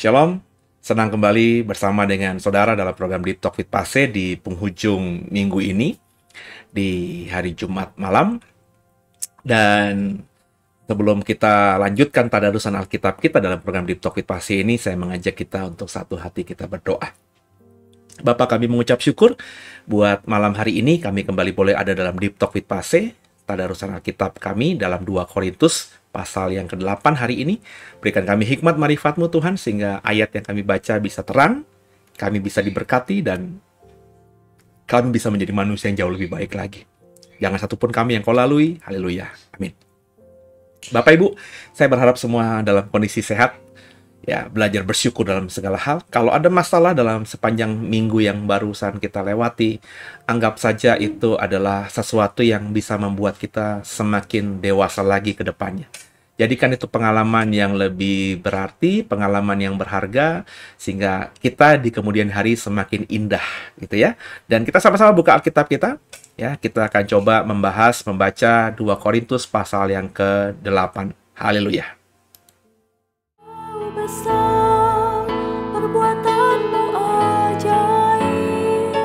Shalom, senang kembali bersama dengan saudara dalam program Deep Talk with Pase di penghujung minggu ini, di hari Jumat malam. Dan sebelum kita lanjutkan tadarusan Alkitab kita dalam program Deep Talk with Pase ini, saya mengajak kita untuk satu hati kita berdoa. Bapa, kami mengucap syukur buat malam hari ini kami kembali boleh ada dalam Deep Talk with Pase, tadarusan Alkitab kami dalam 2 Korintus pasal yang ke-8 hari ini. Berikan kami hikmat marifat-Mu Tuhan, sehingga ayat yang kami baca bisa terang, kami bisa diberkati, dan kami bisa menjadi manusia yang jauh lebih baik lagi. Jangan satupun kami yang Kau lalui. Haleluya. Amin. Bapak Ibu, saya berharap semua dalam kondisi sehat, ya, belajar bersyukur dalam segala hal. Kalau ada masalah dalam sepanjang minggu yang barusan kita lewati, anggap saja itu adalah sesuatu yang bisa membuat kita semakin dewasa lagi ke depannya. Jadikan itu pengalaman yang lebih berarti, pengalaman yang berharga, sehingga kita di kemudian hari semakin indah, gitu ya. Dan kita sama-sama buka Alkitab kita, ya. Kita akan coba membaca 2 Korintus pasal yang ke-8. Haleluya. Besar perbuatanmu ajaib,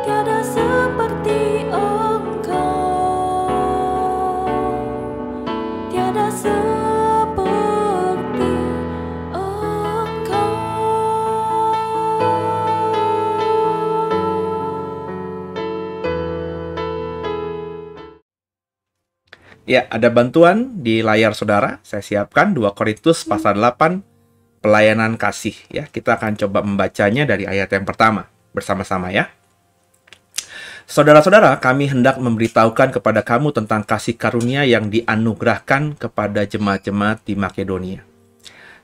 tiada seperti Engkau, tiada seperti Engkau. Ya, ada bantuan di layar saudara. Saya siapkan 2 Korintus pasal 8, pelayanan kasih, ya. Kita akan coba membacanya dari ayat yang pertama bersama-sama, ya. Saudara-saudara, kami hendak memberitahukan kepada kamu tentang kasih karunia yang dianugerahkan kepada jemaat-jemaat di Makedonia.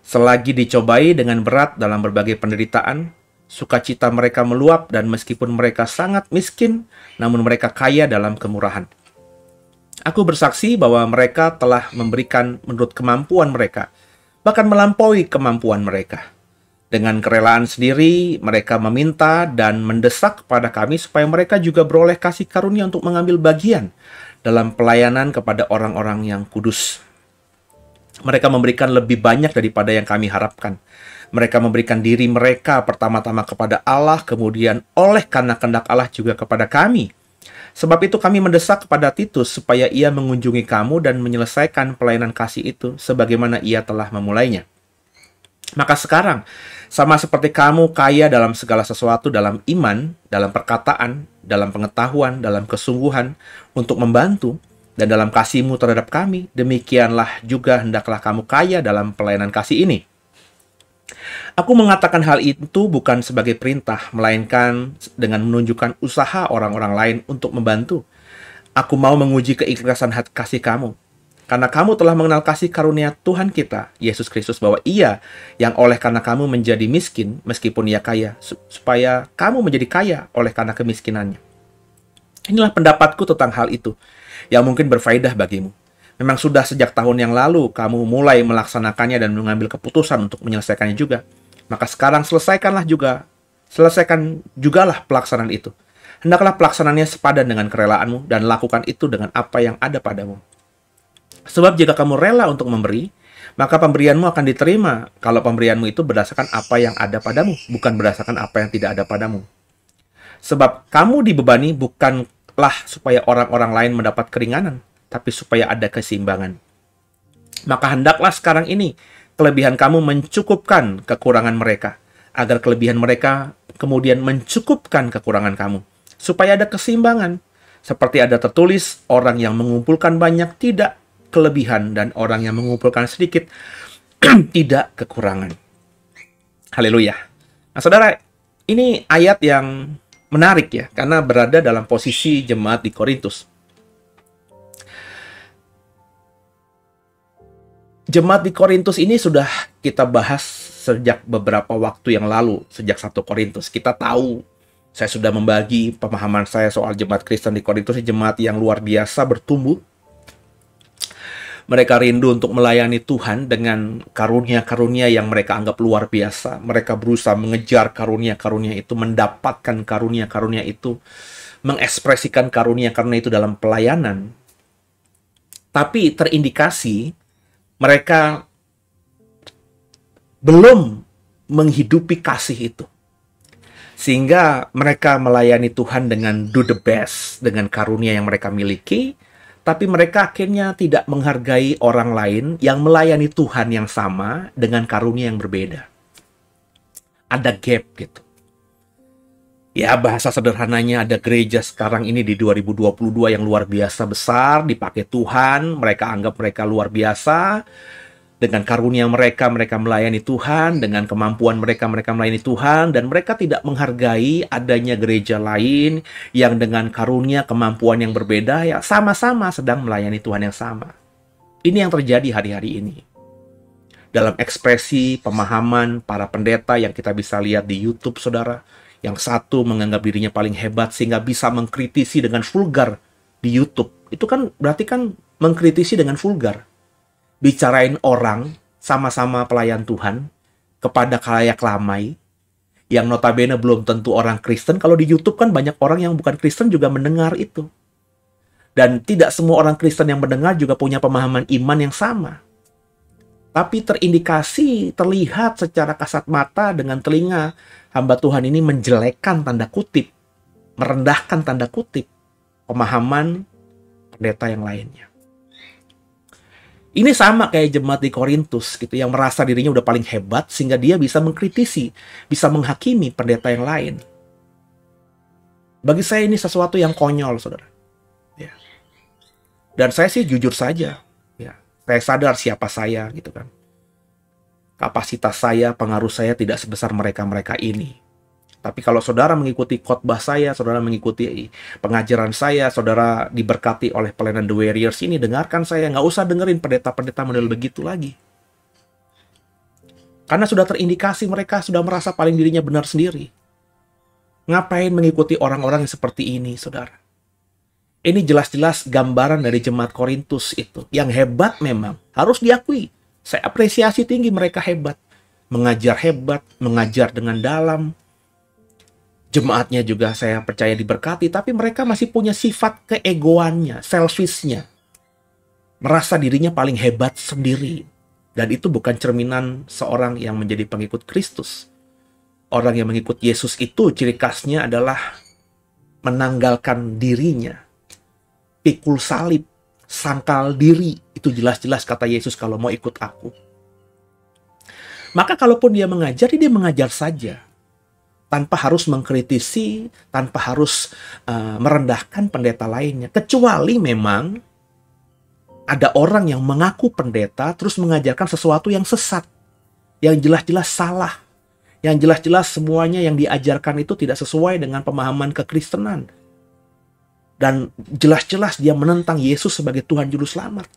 Selagi dicobai dengan berat dalam berbagai penderitaan, sukacita mereka meluap, dan meskipun mereka sangat miskin, namun mereka kaya dalam kemurahan. Aku bersaksi bahwa mereka telah memberikan menurut kemampuan mereka, bahkan melampaui kemampuan mereka. Dengan kerelaan sendiri, mereka meminta dan mendesak kepada kami supaya mereka juga beroleh kasih karunia untuk mengambil bagian dalam pelayanan kepada orang-orang yang kudus. Mereka memberikan lebih banyak daripada yang kami harapkan. Mereka memberikan diri mereka pertama-tama kepada Allah, kemudian oleh karena kehendak Allah juga kepada kami. Sebab itu kami mendesak kepada Titus supaya ia mengunjungi kamu dan menyelesaikan pelayanan kasih itu sebagaimana ia telah memulainya. Maka sekarang, sama seperti kamu kaya dalam segala sesuatu, dalam iman, dalam perkataan, dalam pengetahuan, dalam kesungguhan, untuk membantu, dan dalam kasihmu terhadap kami, demikianlah juga hendaklah kamu kaya dalam pelayanan kasih ini. Aku mengatakan hal itu bukan sebagai perintah, melainkan dengan menunjukkan usaha orang-orang lain untuk membantu. Aku mau menguji keikhlasan hati kasih kamu, karena kamu telah mengenal kasih karunia Tuhan kita, Yesus Kristus, bahwa Ia yang oleh karena kamu menjadi miskin, meskipun Ia kaya, supaya kamu menjadi kaya oleh karena kemiskinannya. Inilah pendapatku tentang hal itu, yang mungkin berfaedah bagimu. Memang sudah sejak tahun yang lalu kamu mulai melaksanakannya dan mengambil keputusan untuk menyelesaikannya juga. Maka sekarang selesaikan jugalah pelaksanaan itu. Hendaklah pelaksanaannya sepadan dengan kerelaanmu dan lakukan itu dengan apa yang ada padamu. Sebab jika kamu rela untuk memberi, maka pemberianmu akan diterima kalau pemberianmu itu berdasarkan apa yang ada padamu, bukan berdasarkan apa yang tidak ada padamu. Sebab kamu dibebani bukanlah supaya orang-orang lain mendapat keringanan, tapi supaya ada keseimbangan. Maka hendaklah sekarang ini kelebihan kamu mencukupkan kekurangan mereka, agar kelebihan mereka kemudian mencukupkan kekurangan kamu, supaya ada keseimbangan. Seperti ada tertulis, orang yang mengumpulkan banyak tidak kelebihan, dan orang yang mengumpulkan sedikit tidak kekurangan. Haleluya. Nah, saudara, ini ayat yang menarik ya, karena berada dalam posisi jemaat di Korintus. Jemaat di Korintus ini sudah kita bahas sejak beberapa waktu yang lalu, sejak 1 Korintus. Kita tahu, saya sudah membagi pemahaman saya soal jemaat Kristen di Korintus, jemaat yang luar biasa bertumbuh. Mereka rindu untuk melayani Tuhan dengan karunia-karunia yang mereka anggap luar biasa. Mereka berusaha mengejar karunia-karunia itu, mendapatkan karunia-karunia itu, mengekspresikan karunia-karunia itu dalam pelayanan. Tapi terindikasi mereka belum menghidupi kasih itu. Sehingga mereka melayani Tuhan dengan do the best, dengan karunia yang mereka miliki, tapi mereka akhirnya tidak menghargai orang lain yang melayani Tuhan yang sama dengan karunia yang berbeda. Ada gap gitu. Ya, bahasa sederhananya ada gereja sekarang ini di 2022 yang luar biasa besar, dipakai Tuhan, mereka anggap mereka luar biasa. Dengan karunia mereka melayani Tuhan, dengan kemampuan mereka melayani Tuhan, dan mereka tidak menghargai adanya gereja lain yang dengan karunia kemampuan yang berbeda, ya sama-sama sedang melayani Tuhan yang sama. Ini yang terjadi hari-hari ini. Dalam ekspresi pemahaman para pendeta yang kita bisa lihat di YouTube, saudara, yang satu menganggap dirinya paling hebat sehingga bisa mengkritisi dengan vulgar di YouTube. Itu kan berarti kan mengkritisi dengan vulgar. Bicarain orang sama-sama pelayan Tuhan kepada khalayak ramai yang notabene belum tentu orang Kristen. Kalau di YouTube kan banyak orang yang bukan Kristen juga mendengar itu. Dan tidak semua orang Kristen yang mendengar juga punya pemahaman iman yang sama. Tapi terindikasi, terlihat secara kasat mata dengan telinga hamba Tuhan ini menjelekkan tanda kutip, merendahkan tanda kutip pemahaman pendeta yang lainnya. Ini sama kayak jemaat di Korintus gitu, yang merasa dirinya udah paling hebat sehingga dia bisa mengkritisi, bisa menghakimi pendeta yang lain. Bagi saya ini sesuatu yang konyol, saudara. Ya. Dan saya sih jujur saja, ya, saya sadar siapa saya gitu kan. Kapasitas saya, pengaruh saya tidak sebesar mereka-mereka ini. Tapi kalau saudara mengikuti khotbah saya, saudara mengikuti pengajaran saya, saudara diberkati oleh pelayanan The Warriors ini, dengarkan saya, nggak usah dengerin pendeta-pendeta model begitu lagi. Karena sudah terindikasi mereka sudah merasa paling dirinya benar sendiri. Ngapain mengikuti orang-orang yang seperti ini, saudara? Ini jelas-jelas gambaran dari jemaat Korintus itu. Yang hebat memang, harus diakui. Saya apresiasi tinggi mereka hebat. Mengajar dengan dalam. Jemaatnya juga saya percaya diberkati, tapi mereka masih punya sifat keegoannya, selfishnya. Merasa dirinya paling hebat sendiri. Dan itu bukan cerminan seorang yang menjadi pengikut Kristus. Orang yang mengikut Yesus itu ciri khasnya adalah menanggalkan dirinya. Pikul salib, sangkal diri, itu jelas-jelas kata Yesus kalau mau ikut aku. Maka kalaupun dia mengajar saja. Tanpa harus mengkritisi, tanpa harus merendahkan pendeta lainnya. Kecuali memang ada orang yang mengaku pendeta terus mengajarkan sesuatu yang sesat. Yang jelas-jelas salah. Yang jelas-jelas semuanya yang diajarkan itu tidak sesuai dengan pemahaman kekristenan. Dan jelas-jelas dia menentang Yesus sebagai Tuhan Juru Selamat.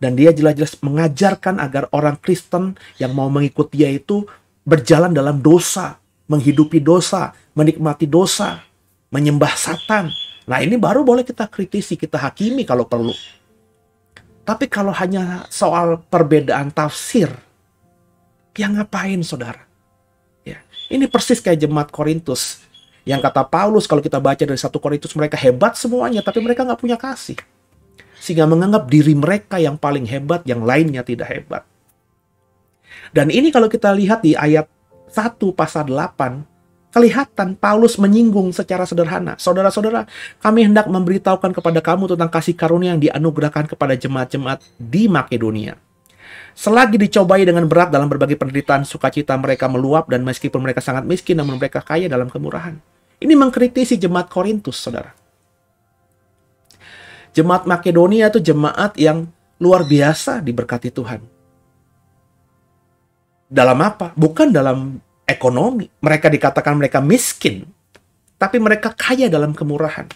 Dan dia jelas-jelas mengajarkan agar orang Kristen yang mau mengikut dia itu berjalan dalam dosa, menghidupi dosa, menikmati dosa, menyembah Satan. Nah, ini baru boleh kita kritisi, kita hakimi kalau perlu. Tapi kalau hanya soal perbedaan tafsir, ya ngapain, saudara? Ya, ini persis kayak jemaat Korintus. Yang kata Paulus, kalau kita baca dari 1 Korintus, mereka hebat semuanya, tapi mereka nggak punya kasih. Sehingga menganggap diri mereka yang paling hebat, yang lainnya tidak hebat. Dan ini kalau kita lihat di ayat 1 pasal 8, kelihatan Paulus menyinggung secara sederhana. Saudara-saudara, kami hendak memberitahukan kepada kamu tentang kasih karunia yang dianugerahkan kepada jemaat-jemaat di Makedonia. Selagi dicobai dengan berat dalam berbagai penderitaan, sukacita mereka meluap, dan meskipun mereka sangat miskin, namun mereka kaya dalam kemurahan. Ini mengkritisi jemaat Korintus, saudara. Jemaat Makedonia itu jemaat yang luar biasa diberkati Tuhan. Dalam apa? Bukan dalam ekonomi. Mereka dikatakan mereka miskin, tapi mereka kaya dalam kemurahan.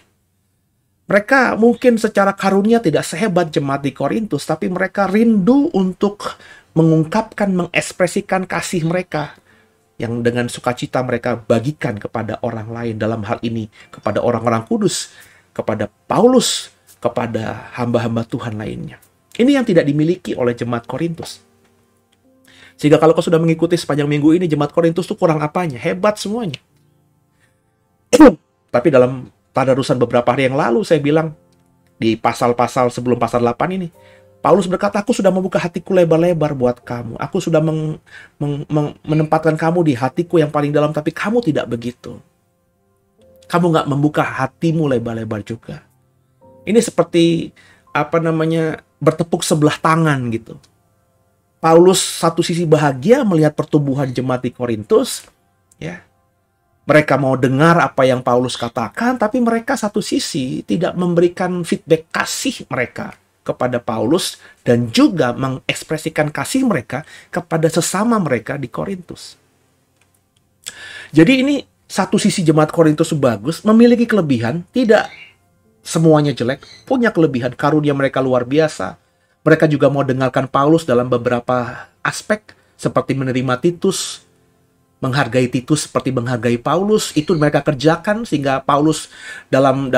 Mereka mungkin secara karunia tidak sehebat jemaat di Korintus, tapi mereka rindu untuk mengungkapkan, mengekspresikan kasih mereka yang dengan sukacita mereka bagikan kepada orang lain, dalam hal ini kepada orang-orang kudus, kepada Paulus, kepada hamba-hamba Tuhan lainnya. Ini yang tidak dimiliki oleh jemaat Korintus. Sehingga kalau kau sudah mengikuti sepanjang minggu ini, jemaat Korintus itu kurang apanya? Hebat semuanya. Tapi dalam tadarusan beberapa hari yang lalu, saya bilang, di pasal-pasal sebelum pasal 8 ini, Paulus berkata, aku sudah membuka hatiku lebar-lebar buat kamu. Aku sudah menempatkan kamu di hatiku yang paling dalam, tapi kamu tidak begitu. Kamu nggak membuka hatimu lebar-lebar juga. Ini seperti, bertepuk sebelah tangan gitu. Paulus satu sisi bahagia melihat pertumbuhan jemaat di Korintus, ya. Mereka mau dengar apa yang Paulus katakan, tapi mereka satu sisi tidak memberikan feedback kasih mereka kepada Paulus dan juga mengekspresikan kasih mereka kepada sesama mereka di Korintus. Jadi ini satu sisi jemaat Korintus bagus, memiliki kelebihan, tidak semuanya jelek, punya kelebihan, karunia mereka luar biasa. Mereka juga mau dengarkan Paulus dalam beberapa aspek, seperti menerima Titus, menghargai Titus seperti menghargai Paulus. Itu mereka kerjakan sehingga Paulus dalam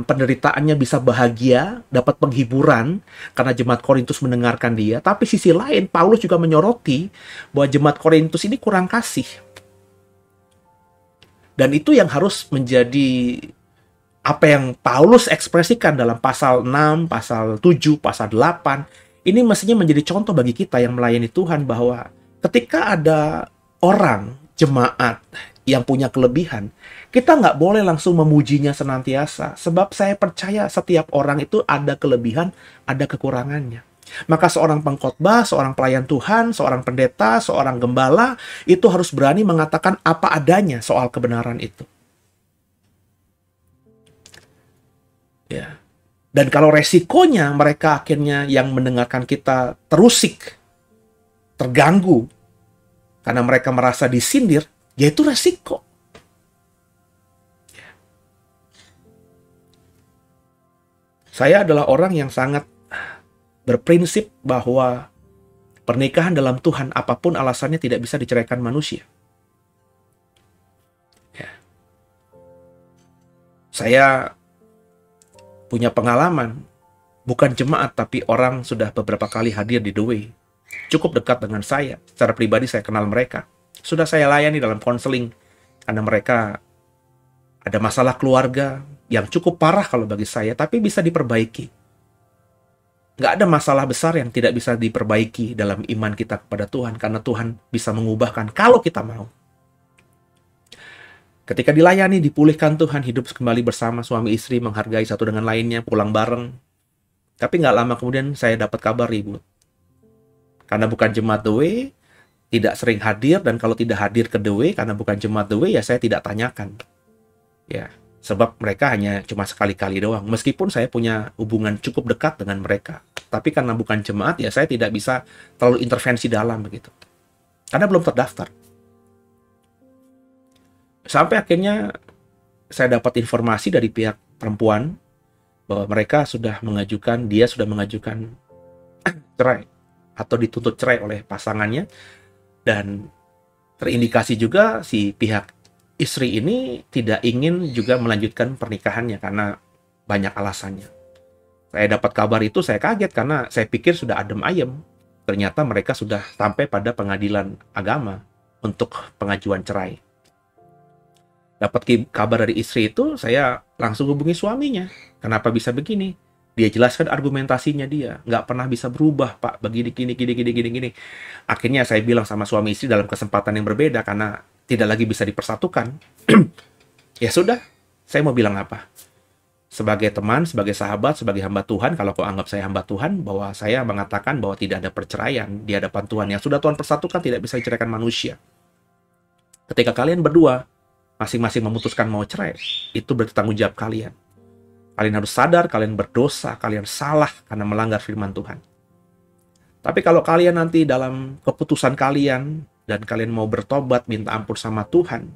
penderitaannya bisa bahagia, dapat penghiburan karena jemaat Korintus mendengarkan dia. Tapi sisi lain, Paulus juga menyoroti bahwa jemaat Korintus ini kurang kasih. Dan itu yang harus menjadi apa yang Paulus ekspresikan dalam pasal 6, pasal 7, pasal 8. Ini mestinya menjadi contoh bagi kita yang melayani Tuhan, bahwa ketika ada orang, jemaat yang punya kelebihan, kita nggak boleh langsung memujinya senantiasa. Sebab saya percaya setiap orang itu ada kelebihan, ada kekurangannya. Maka seorang pengkhotbah, seorang pelayan Tuhan, seorang pendeta, seorang gembala, itu harus berani mengatakan apa adanya soal kebenaran itu. Ya. Dan kalau resikonya mereka akhirnya yang mendengarkan kita terusik, terganggu, karena mereka merasa disindir, ya itu resiko. Saya adalah orang yang sangat berprinsip bahwa pernikahan dalam Tuhan, apapun alasannya, tidak bisa diceraikan manusia. Ya. Saya punya pengalaman, bukan jemaat, tapi orang sudah beberapa kali hadir di The Way. Cukup dekat dengan saya. Secara pribadi saya kenal mereka. Sudah saya layani dalam konseling. Karena mereka ada masalah keluarga yang cukup parah kalau bagi saya, tapi bisa diperbaiki. Nggak ada masalah besar yang tidak bisa diperbaiki dalam iman kita kepada Tuhan. Karena Tuhan bisa mengubahkan kalau kita mau. Ketika dilayani, dipulihkan Tuhan, hidup kembali bersama suami istri, menghargai satu dengan lainnya, pulang bareng. Tapi nggak lama kemudian saya dapat kabar ribut. Karena bukan jemaat The Way, tidak sering hadir, dan kalau tidak hadir ke The Way, karena bukan jemaat The Way, ya saya tidak tanyakan. Ya, sebab mereka hanya cuma sekali-kali doang. Meskipun saya punya hubungan cukup dekat dengan mereka. Tapi karena bukan jemaat, ya saya tidak bisa terlalu intervensi dalam begitu. Karena belum terdaftar. Sampai akhirnya saya dapat informasi dari pihak perempuan bahwa mereka sudah mengajukan, dia sudah mengajukan cerai atau dituntut cerai oleh pasangannya, dan terindikasi juga si pihak istri ini tidak ingin juga melanjutkan pernikahannya karena banyak alasannya. Saya dapat kabar itu, saya kaget karena saya pikir sudah adem ayem. Ternyata mereka sudah sampai pada pengadilan agama untuk pengajuan cerai. Dapat kabar dari istri itu, saya langsung hubungi suaminya. Kenapa bisa begini? Dia jelaskan argumentasinya dia. Nggak pernah bisa berubah, Pak. Begini, gini. Akhirnya saya bilang sama suami istri dalam kesempatan yang berbeda, karena tidak lagi bisa dipersatukan. Ya sudah, saya mau bilang apa? Sebagai teman, sebagai sahabat, sebagai hamba Tuhan, kalau kau anggap saya hamba Tuhan, bahwa saya mengatakan bahwa tidak ada perceraian di hadapan Tuhan. Yang sudah Tuhan persatukan tidak bisa diceraikan manusia. Ketika kalian berdua masing-masing memutuskan mau cerai, itu berarti tanggung jawab kalian. Kalian harus sadar, kalian berdosa, kalian salah karena melanggar firman Tuhan. Tapi kalau kalian nanti dalam keputusan kalian, dan kalian mau bertobat, minta ampun sama Tuhan,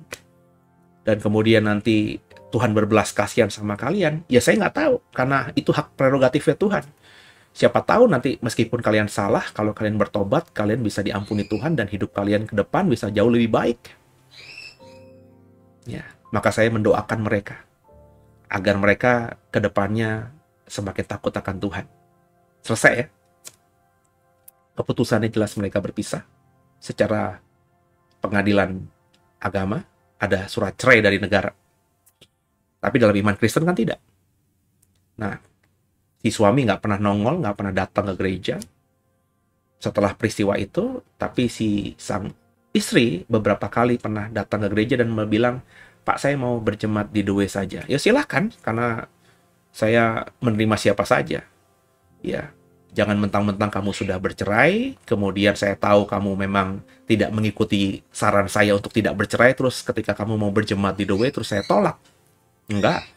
dan kemudian nanti Tuhan berbelas kasihan sama kalian, ya saya nggak tahu, karena itu hak prerogatifnya Tuhan. Siapa tahu nanti meskipun kalian salah, kalau kalian bertobat, kalian bisa diampuni Tuhan dan hidup kalian ke depan bisa jauh lebih baik. Ya, maka saya mendoakan mereka agar mereka ke depannya semakin takut akan Tuhan. Selesai ya. Keputusannya jelas, mereka berpisah. Secara pengadilan agama, ada surat cerai dari negara. Tapi dalam iman Kristen kan tidak. Nah, si suami nggak pernah nongol, nggak pernah datang ke gereja setelah peristiwa itu, tapi si sang istri beberapa kali pernah datang ke gereja dan bilang, Pak, saya mau berjemaat di The Way saja. Ya silahkan, karena saya menerima siapa saja. Ya, jangan mentang-mentang kamu sudah bercerai, kemudian saya tahu kamu memang tidak mengikuti saran saya untuk tidak bercerai, terus ketika kamu mau berjemaat di The Way, terus saya tolak. Enggak.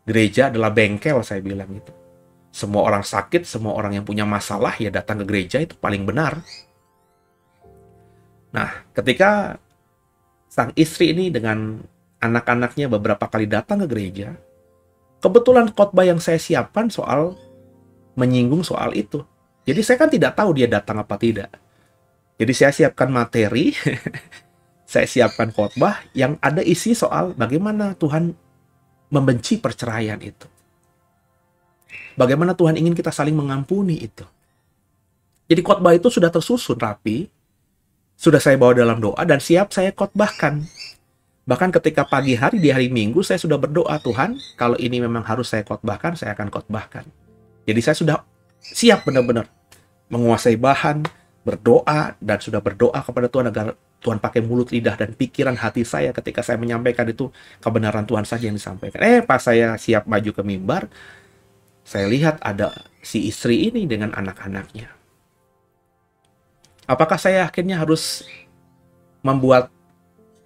Gereja adalah bengkel, saya bilang gitu. Semua orang sakit, semua orang yang punya masalah, ya datang ke gereja, itu paling benar. Nah, ketika sang istri ini dengan anak-anaknya beberapa kali datang ke gereja, kebetulan khotbah yang saya siapkan menyinggung soal itu. Jadi saya kan tidak tahu dia datang apa tidak. Jadi saya siapkan materi, saya siapkan khotbah yang ada isi soal bagaimana Tuhan membenci perceraian itu. Bagaimana Tuhan ingin kita saling mengampuni itu. Jadi khotbah itu sudah tersusun rapi, sudah saya bawa dalam doa dan siap saya khotbahkan. Bahkan ketika pagi hari di hari Minggu saya sudah berdoa, Tuhan, kalau ini memang harus saya khotbahkan, saya akan khotbahkan. Jadi saya sudah siap benar-benar menguasai bahan, berdoa, dan sudah berdoa kepada Tuhan agar Tuhan pakai mulut, lidah, dan pikiran hati saya ketika saya menyampaikan itu, kebenaran Tuhan saja yang disampaikan. Pas saya siap maju ke mimbar, saya lihat ada si istri ini dengan anak-anaknya. Apakah saya akhirnya harus membuat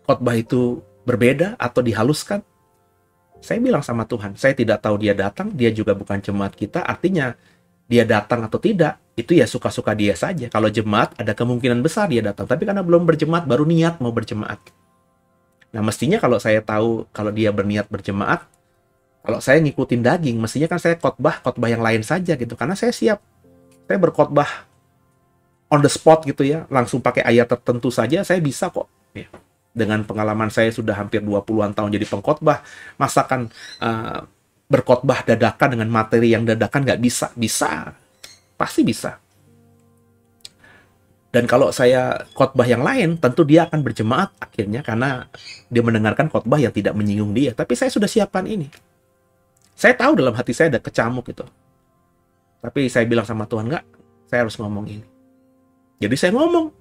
khotbah itu berbeda atau dihaluskan? Saya bilang sama Tuhan, saya tidak tahu dia datang, dia juga bukan jemaat kita, artinya dia datang atau tidak, itu ya suka-suka dia saja. Kalau jemaat, ada kemungkinan besar dia datang. Tapi karena belum berjemaat, baru niat mau berjemaat. Nah, mestinya kalau saya tahu kalau dia berniat berjemaat, kalau saya ngikutin daging, mestinya kan saya khotbah yang lain saja gitu. Karena saya siap. Saya berkhotbah on the spot gitu ya. Langsung pakai ayat tertentu saja, saya bisa kok. Ya. Dengan pengalaman saya sudah hampir 20-an tahun jadi pengkhotbah, masakan berkhotbah dadakan dengan materi yang dadakan nggak bisa. Bisa. Pasti bisa. Dan kalau saya khotbah yang lain, tentu dia akan berjemaat akhirnya karena dia mendengarkan khotbah yang tidak menyinggung dia. Tapi saya sudah siapkan ini. Saya tahu dalam hati saya ada kecamuk gitu. Tapi saya bilang sama Tuhan, nggak, saya harus ngomong ini. Jadi saya ngomong.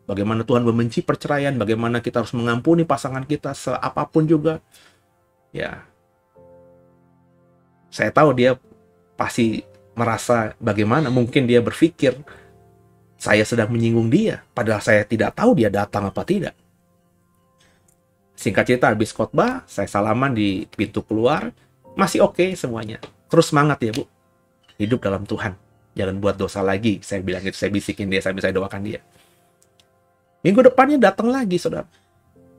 Bagaimana Tuhan membenci perceraian, bagaimana kita harus mengampuni pasangan kita seapapun juga. Ya, saya tahu dia pasti merasa bagaimana, mungkin dia berpikir saya sedang menyinggung dia, padahal saya tidak tahu dia datang apa tidak. Singkat cerita, habis khotbah, saya salaman di pintu keluar, masih oke semuanya. Terus semangat ya Bu, hidup dalam Tuhan, jangan buat dosa lagi. Saya bilang gitu, saya bisikin dia, saya doakan dia. Minggu depannya datang lagi, saudara.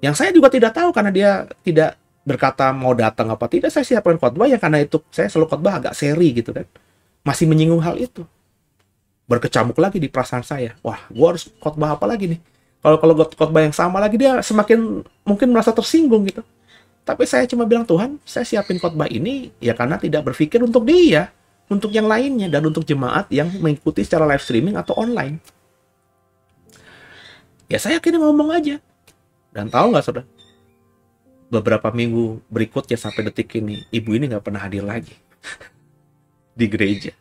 Yang saya juga tidak tahu karena dia tidak berkata mau datang apa tidak, saya siapkan khotbah yang karena itu saya selalu khotbah agak seri gitu kan. Masih menyinggung hal itu. Berkecamuk lagi di perasaan saya. Wah, gua harus khotbah apa lagi nih? Kalau khotbah yang sama lagi dia semakin mungkin merasa tersinggung gitu. Tapi saya cuma bilang, Tuhan, saya siapin khotbah ini ya karena tidak berpikir untuk dia, untuk yang lainnya dan untuk jemaat yang mengikuti secara live streaming atau online. Ya saya akhirnya ngomong aja. Dan tahu nggak saudara? Beberapa minggu berikutnya sampai detik ini, ibu ini nggak pernah hadir lagi di gereja.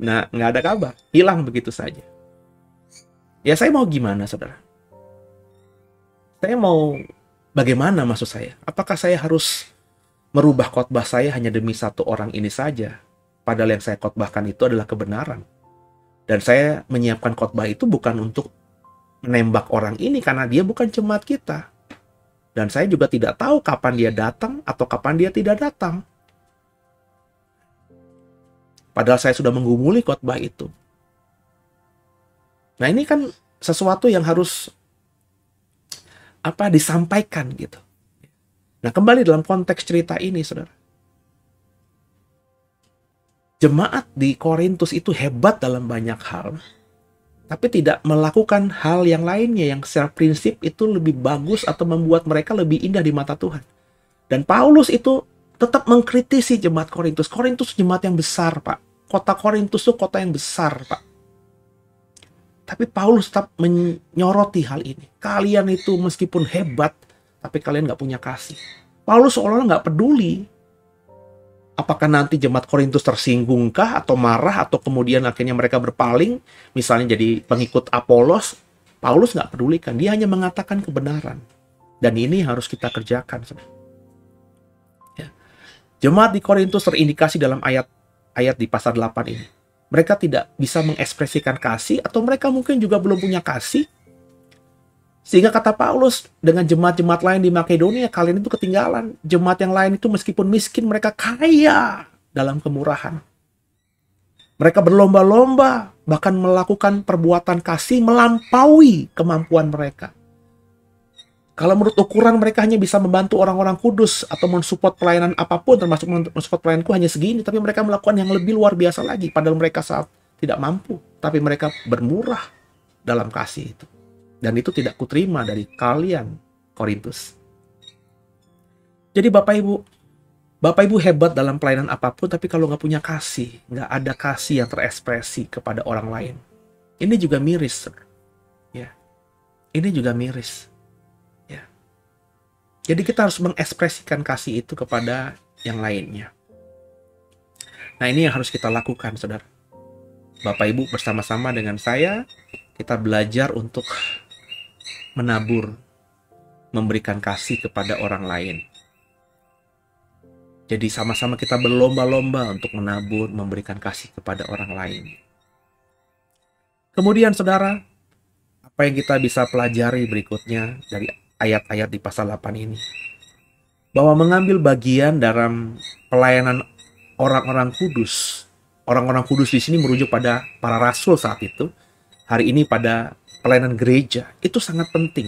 Nah, nggak ada kabar. Hilang begitu saja. Ya saya mau gimana saudara? Saya mau bagaimana maksud saya? Apakah saya harus merubah khotbah saya hanya demi satu orang ini saja? Padahal yang saya khotbahkan itu adalah kebenaran. Dan saya menyiapkan khotbah itu bukan untuk menembak orang ini karena dia bukan jemaat kita. Dan saya juga tidak tahu kapan dia datang atau kapan dia tidak datang. Padahal saya sudah menggumuli khotbah itu. Nah, ini kan sesuatu yang harus disampaikan gitu. Nah, kembali dalam konteks cerita ini, saudara. Jemaat di Korintus itu hebat dalam banyak hal, tapi tidak melakukan hal yang lainnya yang secara prinsip itu lebih bagus atau membuat mereka lebih indah di mata Tuhan. Dan Paulus itu tetap mengkritisi jemaat Korintus. Korintus jemaat yang besar, Pak. Kota Korintus itu kota yang besar, Pak. Tapi Paulus tetap menyoroti hal ini. Kalian itu meskipun hebat, tapi kalian nggak punya kasih. Paulus seolah-olah nggak peduli. Apakah nanti jemaat Korintus tersinggungkah atau marah atau kemudian akhirnya mereka berpaling, misalnya jadi pengikut Apolos. Paulus nggak pedulikan, dia hanya mengatakan kebenaran. Dan ini harus kita kerjakan. Ya. Jemaat di Korintus terindikasi dalam ayat di pasal 8 ini. Mereka tidak bisa mengekspresikan kasih atau mereka mungkin juga belum punya kasih. Sehingga kata Paulus, dengan jemaat-jemaat lain di Makedonia, kalian itu ketinggalan. Jemaat yang lain itu meskipun miskin, mereka kaya dalam kemurahan. Mereka berlomba-lomba, bahkan melakukan perbuatan kasih melampaui kemampuan mereka. Kalau menurut ukuran mereka hanya bisa membantu orang-orang kudus atau mensupport pelayanan apapun, termasuk mensupport pelayananku hanya segini, tapi mereka melakukan yang lebih luar biasa lagi, padahal mereka saat tidak mampu. Tapi mereka bermurah dalam kasih itu. Dan itu tidak kuterima dari kalian, Korintus. Jadi Bapak Ibu hebat dalam pelayanan apapun, tapi kalau nggak punya kasih, nggak ada kasih yang terekspresi kepada orang lain. Ini juga miris, ya. Ini juga miris, ya. Jadi kita harus mengekspresikan kasih itu kepada yang lainnya. Nah, ini yang harus kita lakukan, saudara. Bapak Ibu bersama-sama dengan saya, kita belajar untuk menabur, memberikan kasih kepada orang lain. Jadi sama-sama kita berlomba-lomba untuk menabur, memberikan kasih kepada orang lain. Kemudian saudara, apa yang kita bisa pelajari berikutnya dari ayat-ayat di pasal 8 ini? Bahwa mengambil bagian dalam pelayanan orang-orang kudus. Orang-orang kudus di sini merujuk pada para rasul saat itu. Hari ini pada pelayanan gereja, itu sangat penting.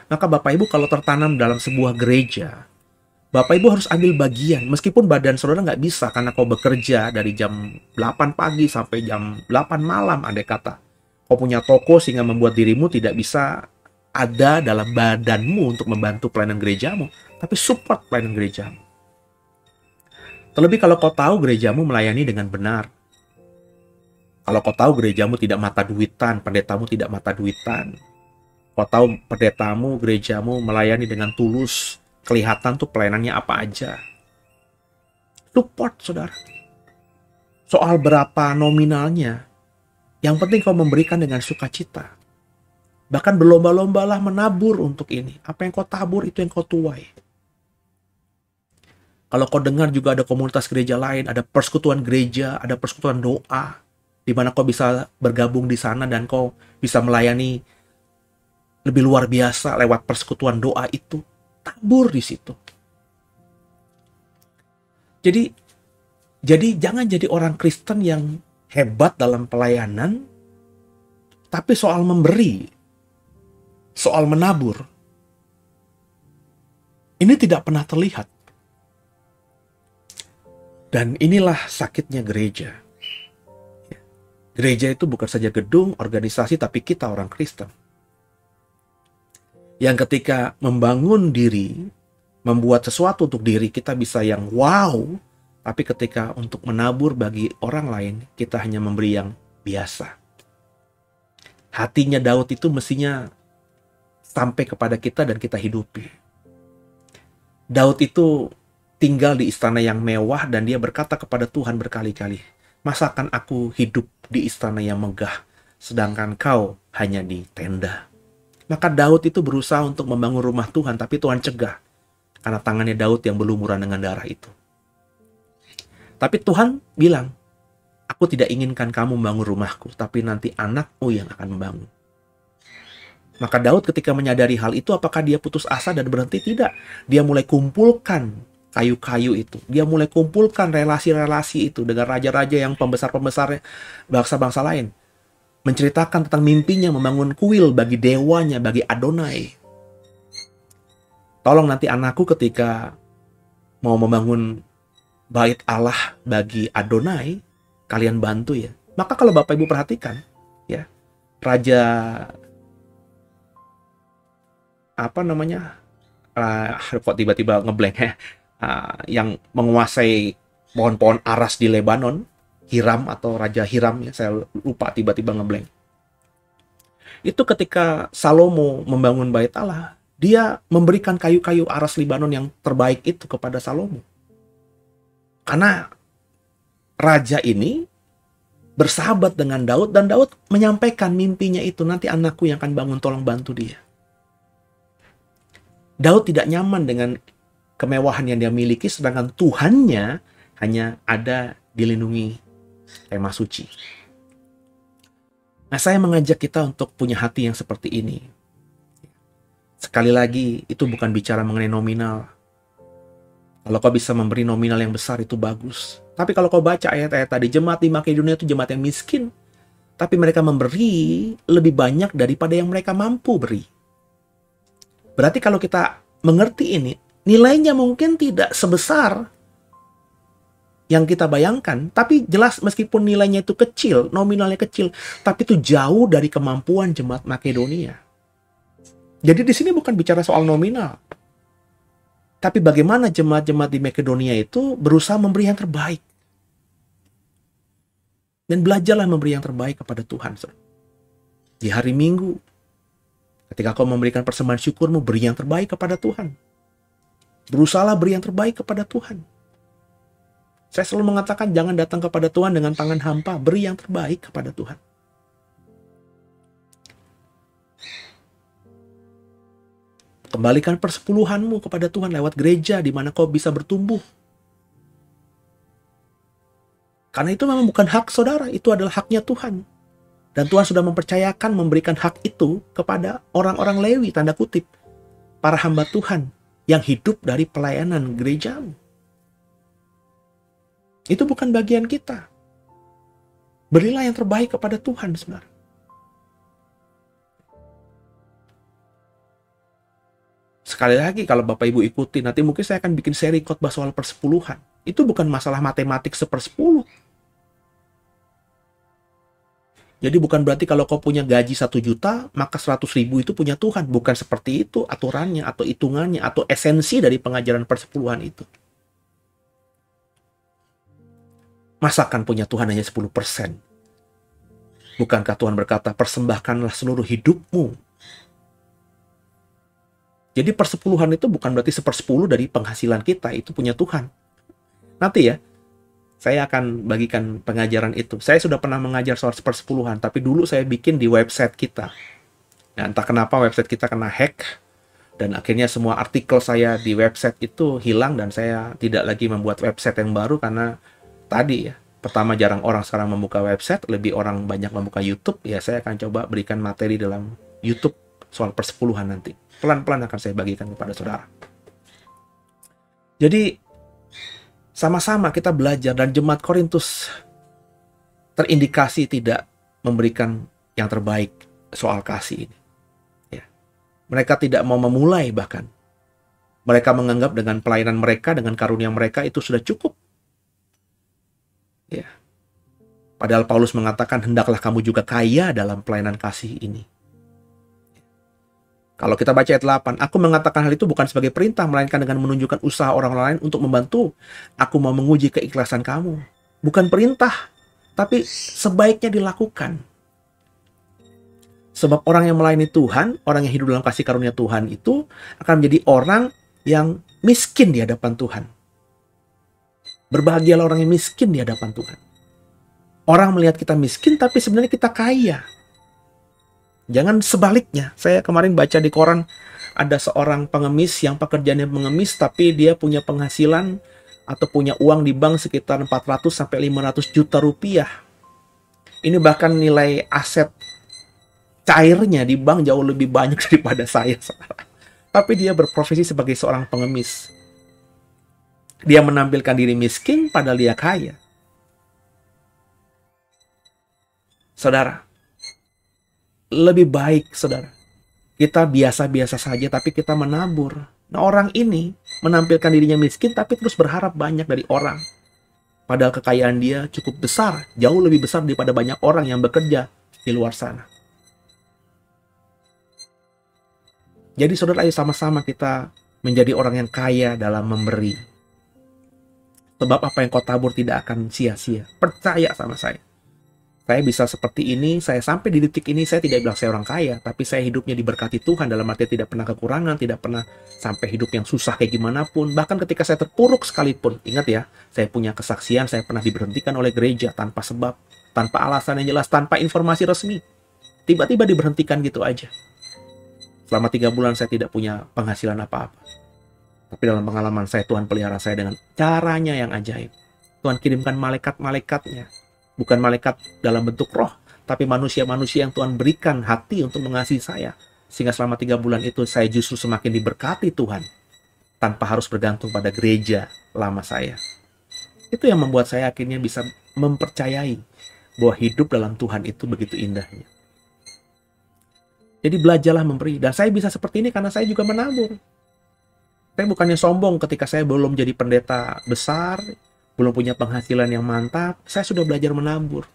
Maka Bapak Ibu kalau tertanam dalam sebuah gereja, Bapak Ibu harus ambil bagian. Meskipun badan saudara nggak bisa karena kau bekerja dari jam 8 pagi sampai jam 8 malam, andai kata. Kau punya toko sehingga membuat dirimu tidak bisa ada dalam badanmu untuk membantu pelayanan gerejamu. Tapi support pelayanan gerejamu. Terlebih kalau kau tahu gerejamu melayani dengan benar. Kalau kau tahu gerejamu tidak mata duitan, pendetamu tidak mata duitan. Kau tahu pendetamu, gerejamu melayani dengan tulus, kelihatan tuh pelayanannya apa aja. Support, saudara. Soal berapa nominalnya, yang penting kau memberikan dengan sukacita. Bahkan berlomba-lombalah menabur untuk ini. Apa yang kau tabur, itu yang kau tuai. Kalau kau dengar juga ada komunitas gereja lain, ada persekutuan gereja, ada persekutuan doa, di mana kau bisa bergabung di sana dan kau bisa melayani lebih luar biasa lewat persekutuan doa itu. Tabur di situ. Jadi jangan jadi orang Kristen yang hebat dalam pelayanan, tapi soal memberi, soal menabur, ini tidak pernah terlihat. Dan inilah sakitnya gereja. Gereja itu bukan saja gedung, organisasi, tapi kita orang Kristen. Yang ketika membangun diri, membuat sesuatu untuk diri, kita bisa yang wow. Tapi ketika untuk menabur bagi orang lain, kita hanya memberi yang biasa. Hatinya Daud itu mestinya sampai kepada kita dan kita hidupi. Daud itu tinggal di istana yang mewah dan dia berkata kepada Tuhan berkali-kali, masakan aku hidup di istana yang megah, sedangkan kau hanya di tenda. Maka Daud itu berusaha untuk membangun rumah Tuhan, tapi Tuhan cegah. Karena tangannya Daud yang berlumuran dengan darah itu. Tapi Tuhan bilang, aku tidak inginkan kamu membangun rumahku, tapi nanti anakmu yang akan membangun. Maka Daud ketika menyadari hal itu, apakah dia putus asa dan berhenti? Tidak. Dia mulai kumpulkan kayu-kayu itu. Dia mulai kumpulkan relasi-relasi itu dengan raja-raja yang pembesar-pembesar bangsa-bangsa lain. Menceritakan tentang mimpinya membangun kuil bagi dewanya, bagi Adonai. Tolong nanti anakku ketika mau membangun bait Allah bagi Adonai, kalian bantu ya. Maka kalau Bapak Ibu perhatikan, ya, raja apa namanya? Kok tiba-tiba ngeblank ya. Yang menguasai pohon-pohon aras di Lebanon, Hiram atau Raja Hiram ya, saya lupa tiba-tiba ngeblank. Itu ketika Salomo membangun bait Allah, dia memberikan kayu-kayu aras Lebanon yang terbaik itu kepada Salomo. Karena raja ini bersahabat dengan Daud, dan Daud menyampaikan mimpinya itu, nanti anakku yang akan bangun, tolong bantu dia. Daud tidak nyaman dengan kemewahan yang dia miliki, sedangkan Tuhannya hanya ada dilindungi kemah suci. Nah, saya mengajak kita untuk punya hati yang seperti ini. Sekali lagi, itu bukan bicara mengenai nominal. Kalau kau bisa memberi nominal yang besar, itu bagus. Tapi kalau kau baca ayat-ayat tadi, jemaat di Makedonia itu jemaat yang miskin. Tapi mereka memberi lebih banyak daripada yang mereka mampu beri. Berarti kalau kita mengerti ini, nilainya mungkin tidak sebesar yang kita bayangkan. Tapi jelas meskipun nilainya itu kecil, nominalnya kecil, tapi itu jauh dari kemampuan jemaat Makedonia. Jadi di sini bukan bicara soal nominal. Tapi bagaimana jemaat-jemaat di Makedonia itu berusaha memberi yang terbaik. Dan belajarlah memberi yang terbaik kepada Tuhan. Di hari Minggu, ketika kau memberikan persembahan syukurmu, beri yang terbaik kepada Tuhan. Berusahalah beri yang terbaik kepada Tuhan. Saya selalu mengatakan jangan datang kepada Tuhan dengan tangan hampa, beri yang terbaik kepada Tuhan. Kembalikan persepuluhanmu kepada Tuhan lewat gereja di mana kau bisa bertumbuh. Karena itu memang bukan hak saudara, itu adalah haknya Tuhan. Dan Tuhan sudah mempercayakan memberikan hak itu kepada orang-orang Lewi, tanda kutip, para hamba Tuhan yang hidup dari pelayanan gerejamu. Itu bukan bagian kita. Berilah yang terbaik kepada Tuhan, saudara. Sekali lagi, kalau Bapak Ibu ikuti, nanti mungkin saya akan bikin seri khotbah soal persepuluhan. Itu bukan masalah matematik 1/10. Jadi bukan berarti kalau kau punya gaji 1 juta, maka 100.000 itu punya Tuhan. Bukan seperti itu aturannya, atau hitungannya, atau esensi dari pengajaran persepuluhan itu. Masakan punya Tuhan hanya 10%? Bukankah Tuhan berkata, persembahkanlah seluruh hidupmu? Jadi persepuluhan itu bukan berarti 1/10 dari penghasilan kita, itu punya Tuhan. Nanti ya, saya akan bagikan pengajaran itu. Saya sudah pernah mengajar soal persepuluhan, tapi dulu saya bikin di website kita. Nah, entah kenapa website kita kena hack, dan akhirnya semua artikel saya di website itu hilang, dan saya tidak lagi membuat website yang baru, karena tadi ya, pertama jarang orang sekarang membuka website, lebih orang banyak membuka YouTube, ya saya akan coba berikan materi dalam YouTube soal persepuluhan nanti. Pelan-pelan akan saya bagikan kepada saudara. Jadi, sama-sama kita belajar, dan jemaat Korintus terindikasi tidak memberikan yang terbaik soal kasih ini. Ya. Mereka tidak mau memulai bahkan. Mereka menganggap dengan pelayanan mereka, dengan karunia mereka itu sudah cukup. Ya. Padahal Paulus mengatakan, hendaklah kamu juga kaya dalam pelayanan kasih ini. Kalau kita baca ayat 8, aku mengatakan hal itu bukan sebagai perintah, melainkan dengan menunjukkan usaha orang lain untuk membantu. Aku mau menguji keikhlasan kamu. Bukan perintah, tapi sebaiknya dilakukan. Sebab orang yang melayani Tuhan, orang yang hidup dalam kasih karunia Tuhan itu akan menjadi orang yang miskin di hadapan Tuhan. Berbahagialah orang yang miskin di hadapan Tuhan. Orang melihat kita miskin, tapi sebenarnya kita kaya. Jangan sebaliknya. Saya kemarin baca di koran, ada seorang pengemis yang pekerjaannya mengemis, tapi dia punya penghasilan atau punya uang di bank sekitar 400-500 juta rupiah. Ini bahkan nilai aset cairnya di bank jauh lebih banyak daripada saya. Tapi dia berprofesi sebagai seorang pengemis. Dia menampilkan diri miskin padahal dia kaya. Saudara, lebih baik, saudara, kita biasa-biasa saja tapi kita menabur. Nah, orang ini menampilkan dirinya miskin tapi terus berharap banyak dari orang. Padahal kekayaan dia cukup besar, jauh lebih besar daripada banyak orang yang bekerja di luar sana. Jadi saudara, ayo sama-sama kita menjadi orang yang kaya dalam memberi. Sebab apa yang kau tabur tidak akan sia-sia. Percaya sama saya. Saya bisa seperti ini, saya sampai di detik ini, saya tidak bilang saya orang kaya, tapi saya hidupnya diberkati Tuhan, dalam arti tidak pernah kekurangan, tidak pernah sampai hidup yang susah kayak gimana pun. Bahkan ketika saya terpuruk sekalipun, ingat ya, saya punya kesaksian, saya pernah diberhentikan oleh gereja tanpa sebab, tanpa alasan yang jelas, tanpa informasi resmi. Tiba-tiba diberhentikan gitu aja. Selama 3 bulan saya tidak punya penghasilan apa-apa. Tapi dalam pengalaman saya, Tuhan pelihara saya dengan caranya yang ajaib. Tuhan kirimkan malaikat-malaikatnya. Bukan malaikat dalam bentuk roh, tapi manusia-manusia yang Tuhan berikan hati untuk mengasihi saya. Sehingga selama 3 bulan itu saya justru semakin diberkati Tuhan. Tanpa harus bergantung pada gereja lama saya. Itu yang membuat saya akhirnya bisa mempercayai bahwa hidup dalam Tuhan itu begitu indahnya. Jadi belajarlah memberi. Dan saya bisa seperti ini karena saya juga menabur. Saya bukannya sombong ketika saya belum jadi pendeta besar, belum punya penghasilan yang mantap, saya sudah belajar menabur.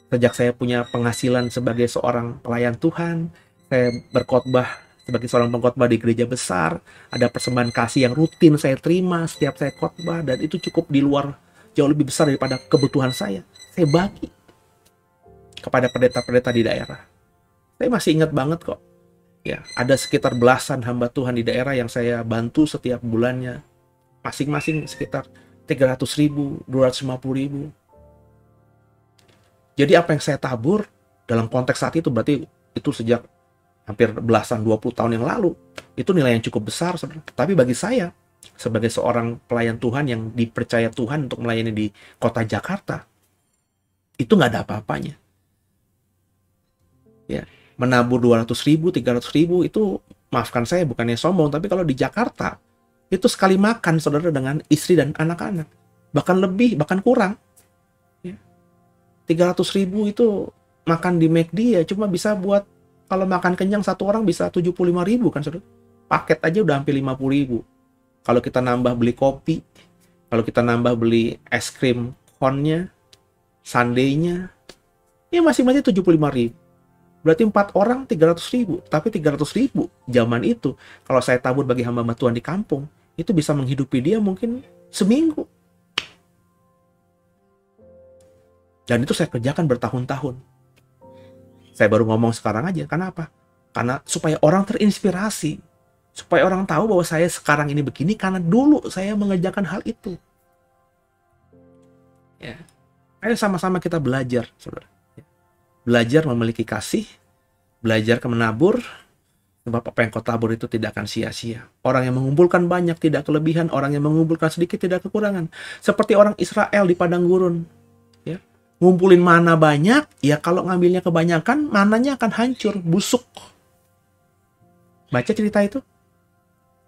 Sejak saya punya penghasilan sebagai seorang pelayan Tuhan, saya berkhotbah sebagai seorang pengkhotbah di gereja besar, ada persembahan kasih yang rutin saya terima setiap saya khotbah, dan itu cukup di luar, jauh lebih besar daripada kebutuhan saya. Saya bagi kepada pendeta-pendeta di daerah. Saya masih ingat banget kok. Ya, ada sekitar belasan hamba Tuhan di daerah yang saya bantu setiap bulannya. Masing-masing sekitar 300.000, 250.000. Jadi apa yang saya tabur dalam konteks saat itu, berarti itu sejak hampir belasan 20 tahun yang lalu, itu nilai yang cukup besar sebenarnya. Tapi bagi saya sebagai seorang pelayan Tuhan yang dipercaya Tuhan untuk melayani di kota Jakarta, itu nggak ada apa-apanya. Ya, menabur 200.000, 300.000 itu, maafkan saya bukannya sombong, tapi kalau di Jakarta itu sekali makan saudara dengan istri dan anak-anak, bahkan lebih, bahkan kurang. Ya. 300.000 itu makan di McD ya cuma bisa buat, kalau makan kenyang satu orang bisa 75.000 kan saudara. Paket aja udah hampir 50.000. Kalau kita nambah beli kopi, kalau kita nambah beli es krim konnya, sundae-nya, ya masing-masing 75.000. Berarti 4 orang 300.000. Tapi 300.000 zaman itu, kalau saya tabur bagi hamba Tuhan di kampung, itu bisa menghidupi dia mungkin seminggu. Dan itu saya kerjakan bertahun-tahun. Saya baru ngomong sekarang aja. Kenapa? Karena supaya orang terinspirasi. Supaya orang tahu bahwa saya sekarang ini begini karena dulu saya mengerjakan hal itu. Ya. Ayo sama-sama kita belajar, saudara. Belajar memiliki kasih, belajar menabur. Sebab apa yang kau tabur itu tidak akan sia-sia. Orang yang mengumpulkan banyak tidak kelebihan, orang yang mengumpulkan sedikit tidak kekurangan. Seperti orang Israel di padang gurun. Ya. Ngumpulin mana banyak, ya kalau ngambilnya kebanyakan, mananya akan hancur, busuk. Baca cerita itu.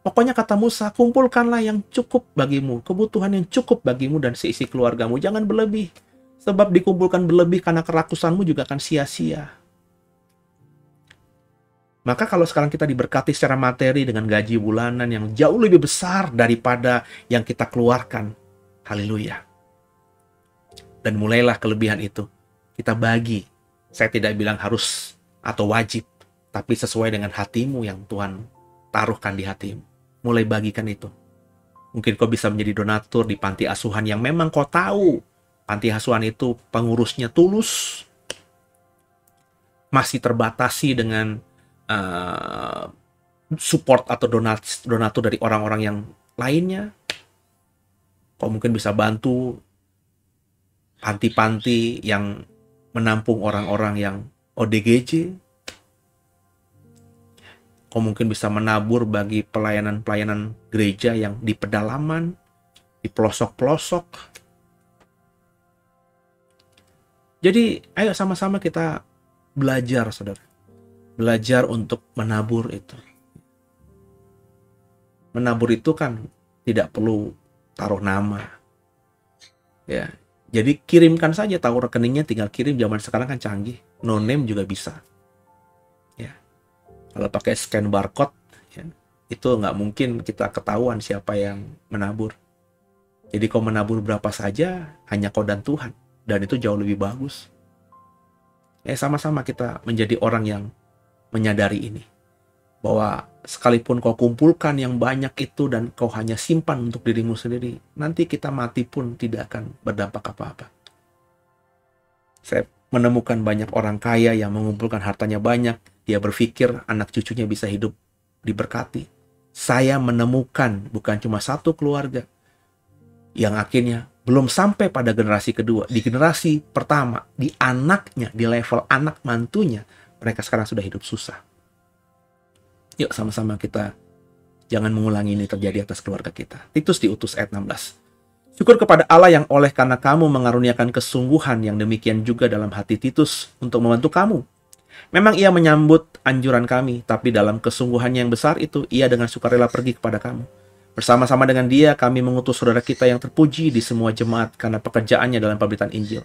Pokoknya kata Musa, kumpulkanlah yang cukup bagimu, kebutuhan yang cukup bagimu dan seisi keluargamu. Jangan berlebih. Sebab dikumpulkan berlebih karena kerakusanmu juga akan sia-sia. Maka kalau sekarang kita diberkati secara materi dengan gaji bulanan yang jauh lebih besar daripada yang kita keluarkan. Haleluya. Dan mulailah kelebihan itu kita bagi. Saya tidak bilang harus atau wajib, tapi sesuai dengan hatimu yang Tuhan taruhkan di hatimu. Mulai bagikan itu. Mungkin kau bisa menjadi donatur di panti asuhan yang memang kau tahu panti asuhan itu pengurusnya tulus, masih terbatasi dengan support atau donatur dari orang-orang yang lainnya. Kau mungkin bisa bantu panti-panti yang menampung orang-orang yang ODGJ. Kau mungkin bisa menabur bagi pelayanan-pelayanan gereja yang di pedalaman, di pelosok-pelosok. Jadi ayo sama-sama kita belajar, saudara. Belajar untuk menabur itu. Menabur itu kan tidak perlu taruh nama. Ya, jadi kirimkan saja, tahu rekeningnya tinggal kirim. Zaman sekarang kan canggih, no name juga bisa. Ya, kalau pakai scan barcode, ya, itu nggak mungkin kita ketahuan siapa yang menabur. Jadi kau menabur berapa saja, hanya kau dan Tuhan. Dan itu jauh lebih bagus. Sama-sama kita menjadi orang yang menyadari ini. Bahwa sekalipun kau kumpulkan yang banyak itu dan kau hanya simpan untuk dirimu sendiri, nanti kita mati pun tidak akan berdampak apa-apa. Saya menemukan banyak orang kaya yang mengumpulkan hartanya banyak. Dia berpikir anak cucunya bisa hidup diberkati. Saya menemukan bukan cuma satu keluarga yang akhirnya belum sampai pada generasi kedua. Di generasi pertama, di anaknya, di level anak mantunya, mereka sekarang sudah hidup susah. Yuk sama-sama kita jangan mengulangi ini terjadi atas keluarga kita. Titus diutus ayat 16. Syukur kepada Allah yang oleh karena kamu mengaruniakan kesungguhan yang demikian juga dalam hati Titus untuk membantu kamu. Memang ia menyambut anjuran kami, tapi dalam kesungguhannya yang besar itu, ia dengan sukarela pergi kepada kamu. Bersama-sama dengan dia, kami mengutus saudara kita yang terpuji di semua jemaat karena pekerjaannya dalam pemberitaan Injil.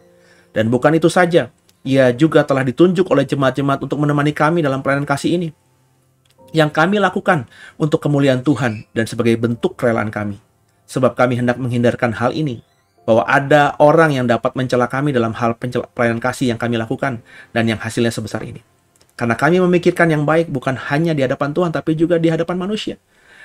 Dan bukan itu saja, ia juga telah ditunjuk oleh jemaat-jemaat untuk menemani kami dalam pelayanan kasih ini. Yang kami lakukan untuk kemuliaan Tuhan dan sebagai bentuk kerelaan kami. Sebab kami hendak menghindarkan hal ini, bahwa ada orang yang dapat mencela kami dalam hal pelayanan kasih yang kami lakukan dan yang hasilnya sebesar ini. Karena kami memikirkan yang baik bukan hanya di hadapan Tuhan, tapi juga di hadapan manusia.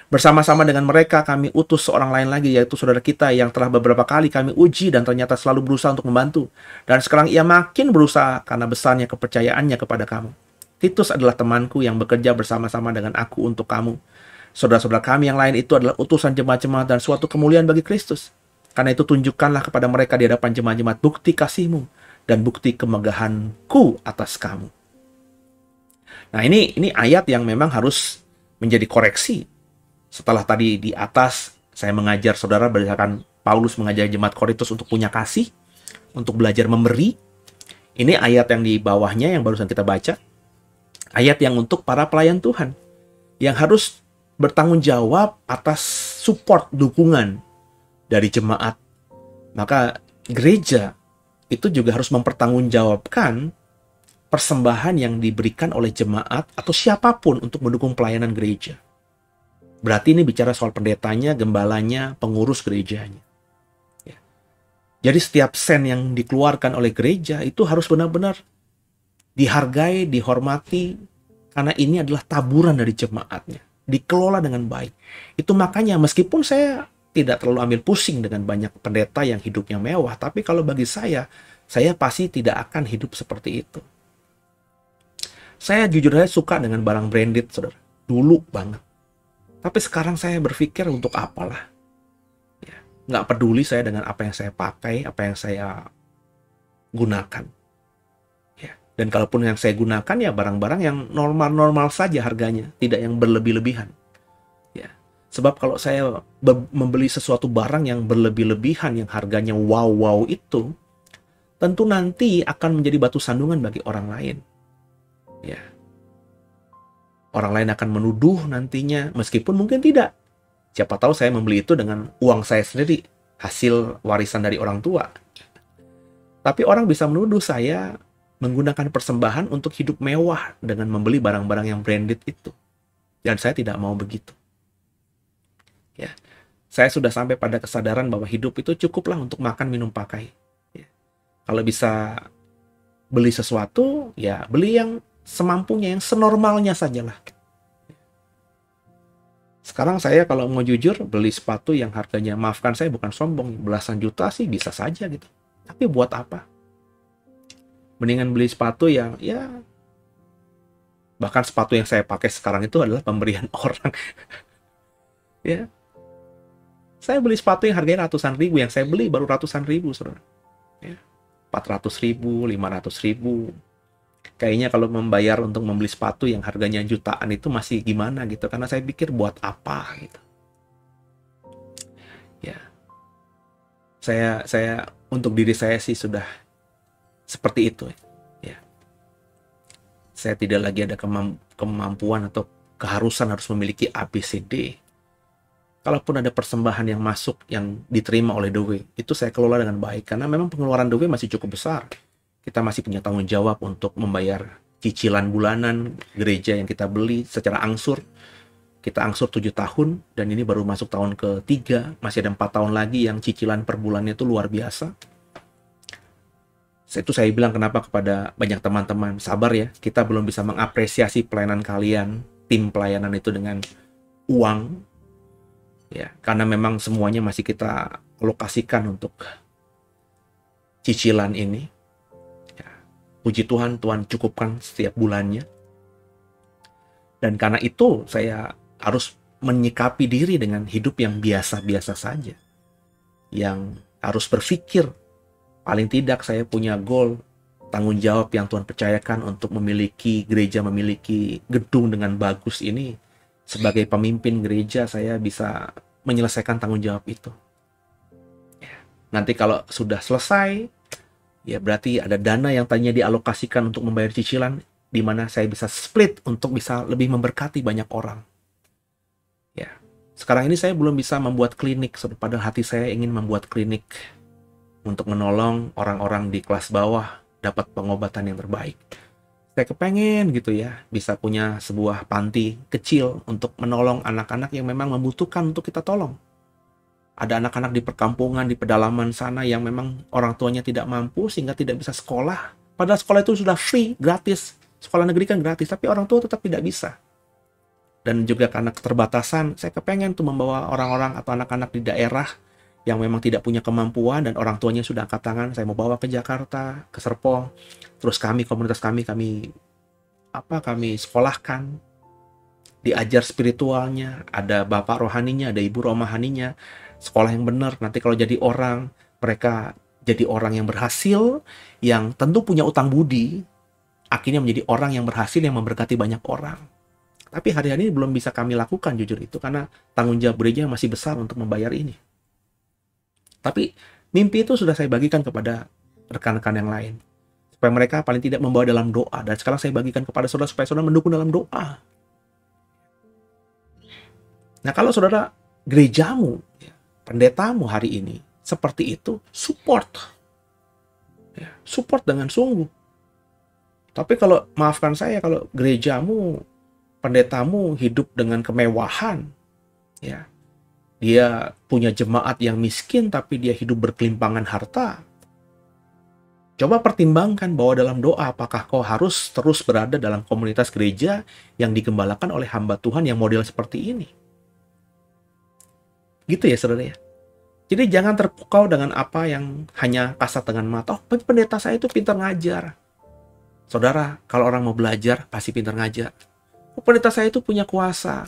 Bersama-sama dengan mereka kami utus seorang lain lagi, yaitu saudara kita yang telah beberapa kali kami uji dan ternyata selalu berusaha untuk membantu. Dan sekarang ia makin berusaha karena besarnya kepercayaannya kepada kamu. Titus adalah temanku yang bekerja bersama-sama dengan aku untuk kamu. Saudara-saudara kami yang lain itu adalah utusan jemaat-jemaat dan suatu kemuliaan bagi Kristus. Karena itu tunjukkanlah kepada mereka di hadapan jemaat-jemaat bukti kasihmu dan bukti kemegahanku atas kamu. Nah ini ayat yang memang harus menjadi koreksi. Setelah tadi di atas saya mengajar saudara berdasarkan Paulus mengajar jemaat Korintus untuk punya kasih, untuk belajar memberi. Ini ayat yang di bawahnya yang barusan kita baca. Ayat yang untuk para pelayan Tuhan. Yang harus bertanggung jawab atas support, dukungan dari jemaat. Maka gereja itu juga harus mempertanggungjawabkan persembahan yang diberikan oleh jemaat atau siapapun untuk mendukung pelayanan gereja. Berarti ini bicara soal pendetanya, gembalanya, pengurus gerejanya. Ya. Jadi setiap sen yang dikeluarkan oleh gereja itu harus benar-benar dihargai, dihormati, karena ini adalah taburan dari jemaatnya. Dikelola dengan baik. Itu makanya meskipun saya tidak terlalu ambil pusing dengan banyak pendeta yang hidupnya mewah, tapi kalau bagi saya pasti tidak akan hidup seperti itu. Saya jujur saja suka dengan barang branded, saudara. Dulu banget. Tapi sekarang saya berpikir untuk apalah. Ya, nggak peduli saya dengan apa yang saya pakai, apa yang saya gunakan. Ya, dan kalaupun yang saya gunakan ya barang-barang yang normal-normal saja harganya, tidak yang berlebih-lebihan. Ya, sebab kalau saya membeli sesuatu barang yang berlebih-lebihan, yang harganya wow-wow itu, tentu nanti akan menjadi batu sandungan bagi orang lain. Ya. Orang lain akan menuduh nantinya, meskipun mungkin tidak. Siapa tahu saya membeli itu dengan uang saya sendiri, hasil warisan dari orang tua. Tapi orang bisa menuduh saya menggunakan persembahan untuk hidup mewah dengan membeli barang-barang yang branded itu. Dan saya tidak mau begitu. Ya. Saya sudah sampai pada kesadaran bahwa hidup itu cukuplah untuk makan, minum, pakai. Ya. Kalau bisa beli sesuatu, ya beli yang semampunya, yang senormalnya sajalah. Sekarang saya kalau mau jujur, beli sepatu yang harganya, maafkan saya bukan sombong, belasan juta sih bisa saja gitu. Tapi buat apa? Mendingan beli sepatu yang ya, bahkan sepatu yang saya pakai sekarang itu adalah pemberian orang. Ya, saya beli sepatu yang harganya ratusan ribu, yang saya beli baru ratusan ribu, saudara. Ya, 400 ribu, 500 ribu. Kayaknya kalau membayar untuk membeli sepatu yang harganya jutaan itu masih gimana gitu. Karena saya pikir buat apa gitu. Ya. Saya untuk diri saya sih sudah seperti itu. Ya. Saya tidak lagi ada kemampuan atau keharusan harus memiliki ABCD. Kalaupun ada persembahan yang masuk, yang diterima oleh Dewe, itu saya kelola dengan baik. Karena memang pengeluaran Dewe masih cukup besar. Kita masih punya tanggung jawab untuk membayar cicilan bulanan gereja yang kita beli secara angsur. Kita angsur 7 tahun, dan ini baru masuk tahun ke-3, masih ada 4 tahun lagi yang cicilan per bulannya itu luar biasa. Itu saya bilang kenapa kepada banyak teman-teman, sabar ya, kita belum bisa mengapresiasi pelayanan kalian, tim pelayanan itu dengan uang, ya, karena memang semuanya masih kita alokasikan untuk cicilan ini. Ya, puji Tuhan, Tuhan cukupkan setiap bulannya. Dan karena itu saya harus menyikapi diri dengan hidup yang biasa-biasa saja. Yang harus berpikir, paling tidak saya punya goal, tanggung jawab yang Tuhan percayakan untuk memiliki gereja, memiliki gedung dengan bagus ini. Sebagai pemimpin gereja, saya bisa menyelesaikan tanggung jawab itu. Nanti kalau sudah selesai, ya berarti ada dana yang tadinya dialokasikan untuk membayar cicilan, di mana saya bisa split untuk bisa lebih memberkati banyak orang. Ya, sekarang ini saya belum bisa membuat klinik, padahal hati saya ingin membuat klinik untuk menolong orang-orang di kelas bawah dapat pengobatan yang terbaik. Saya kepengen gitu ya, bisa punya sebuah panti kecil untuk menolong anak-anak yang memang membutuhkan untuk kita tolong. Ada anak-anak di perkampungan, di pedalaman sana yang memang orang tuanya tidak mampu sehingga tidak bisa sekolah. Padahal sekolah itu sudah free, gratis. Sekolah negeri kan gratis, tapi orang tua tetap tidak bisa. Dan juga karena keterbatasan, saya kepengen tuh membawa orang-orang atau anak-anak di daerah yang memang tidak punya kemampuan dan orang tuanya sudah angkat tangan, saya mau bawa ke Jakarta, ke Serpong. Terus komunitas kami sekolahkan, diajar spiritualnya, ada bapak rohaninya, ada ibu rohaninya, sekolah yang benar. Nanti kalau jadi orang, mereka jadi orang yang berhasil, yang tentu punya utang budi, akhirnya menjadi orang yang berhasil, yang memberkati banyak orang. Tapi hari-hari ini belum bisa kami lakukan jujur itu, karena tanggung jawab gereja masih besar untuk membayar ini. Tapi mimpi itu sudah saya bagikan kepada rekan-rekan yang lain, supaya mereka paling tidak membawa dalam doa. Dan sekarang saya bagikan kepada saudara supaya saudara mendukung dalam doa. Nah, kalau saudara gerejamu, pendetamu hari ini seperti itu, support. Ya, support dengan sungguh. Tapi kalau, maafkan saya, kalau gerejamu, pendetamu hidup dengan kemewahan, ya, dia punya jemaat yang miskin tapi dia hidup berkelimpangan harta, coba pertimbangkan bahwa dalam doa, apakah kau harus terus berada dalam komunitas gereja yang digembalakan oleh hamba Tuhan yang model seperti ini? Gitu ya saudara ya. Jadi jangan terpukau dengan apa yang hanya kasat dengan mata. Oh, pendeta saya itu pintar ngajar. Saudara, kalau orang mau belajar pasti pintar ngajar. Oh, pendeta saya itu punya kuasa.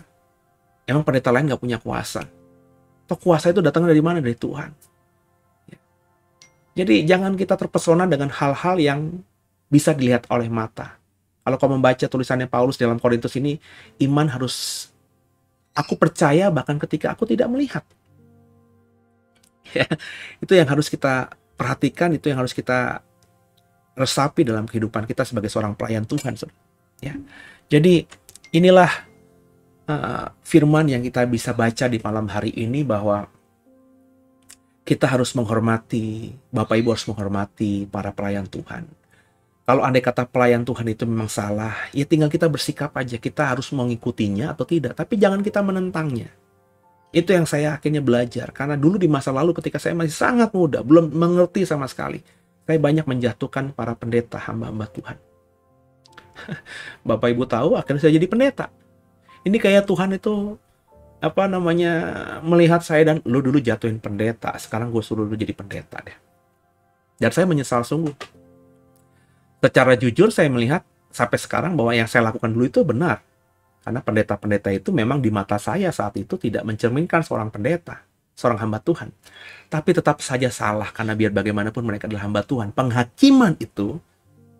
Emang pendeta lain nggak punya kuasa? Atau kuasa itu datang dari mana? Dari Tuhan. Jadi jangan kita terpesona dengan hal-hal yang bisa dilihat oleh mata. Kalau kau membaca tulisannya Paulus dalam Korintus ini, iman harus, aku percaya bahkan ketika aku tidak melihat. Ya, itu yang harus kita perhatikan, itu yang harus kita resapi dalam kehidupan kita sebagai seorang pelayan Tuhan. Ya. Jadi inilah firman yang kita bisa baca di malam hari ini, bahwa kita harus menghormati, Bapak Ibu harus menghormati para pelayan Tuhan. Kalau andai kata pelayan Tuhan itu memang salah, ya tinggal kita bersikap aja, kita harus mengikutinya atau tidak, tapi jangan kita menentangnya. Itu yang saya akhirnya belajar, karena dulu di masa lalu ketika saya masih sangat muda, belum mengerti sama sekali, saya banyak menjatuhkan para pendeta, hamba-hamba Tuhan. Bapak Ibu tahu, akhirnya saya jadi pendeta. Ini kayak Tuhan itu melihat saya dan lu dulu jatuhin pendeta, sekarang gue suruh lu jadi pendeta deh. Dan saya menyesal sungguh. Secara jujur saya melihat sampai sekarang bahwa yang saya lakukan dulu itu benar. Karena pendeta-pendeta itu memang di mata saya saat itu tidak mencerminkan seorang pendeta, seorang hamba Tuhan. Tapi tetap saja salah, karena biar bagaimanapun mereka adalah hamba Tuhan. Penghakiman itu